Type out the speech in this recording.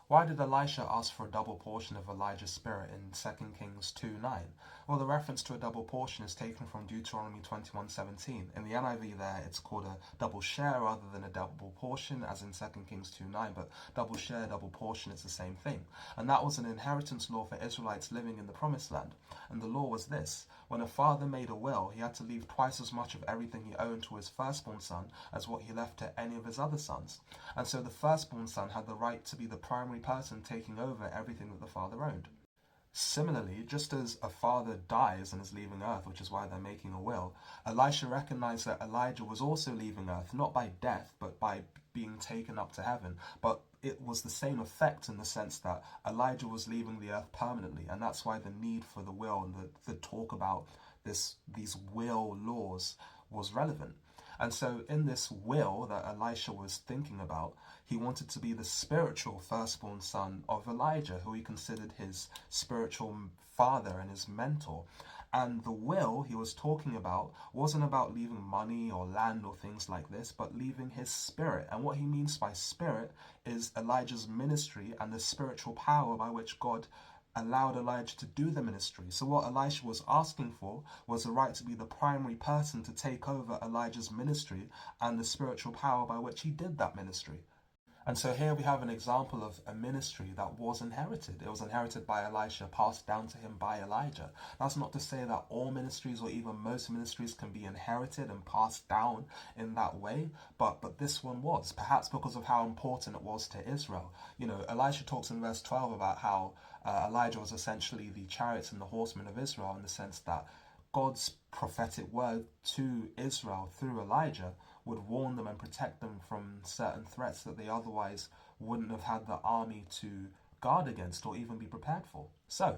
Why did Elisha ask for a double portion of Elijah's spirit in 2 Kings 2:9? Well, the reference to a double portion is taken from Deuteronomy 21:17. In the NIV there, it's called a double share rather than a double portion, as in 2 Kings 2:9, but double share, double portion, it's the same thing. And that was an inheritance law for Israelites living in the Promised Land. And the law was this: when a father made a will, he had to leave twice as much of everything he owned to his firstborn son as what he left to any of his other sons. And so the firstborn son had the right to be the primary person taking over everything that the father owned. Similarly, just as a father dies and is leaving earth, which is why they're making a will, Elisha recognized that Elijah was also leaving earth, not by death, but by being taken up to heaven. But it was the same effect in the sense that Elijah was leaving the earth permanently, and that's why the need for the will and the talk about these will laws was relevant. And so in this will that Elisha was thinking about, he wanted to be the spiritual firstborn son of Elijah, who he considered his spiritual father and his mentor. And the will he was talking about wasn't about leaving money or land or things like this, but leaving his spirit. And what he means by spirit is Elijah's ministry and the spiritual power by which God allowed Elijah to do the ministry. So what Elisha was asking for was the right to be the primary person to take over Elijah's ministry and the spiritual power by which he did that ministry. And so here we have an example of a ministry that was inherited. It was inherited by Elisha, passed down to him by Elijah. That's not to say that all ministries or even most ministries can be inherited and passed down in that way, but this one was, perhaps because of how important it was to Israel. You know, Elisha talks in verse 12 about how Elijah was essentially the chariots and the horsemen of Israel, in the sense that God's prophetic word to Israel through Elijah would warn them and protect them from certain threats that they otherwise wouldn't have had the army to guard against or even be prepared for. So,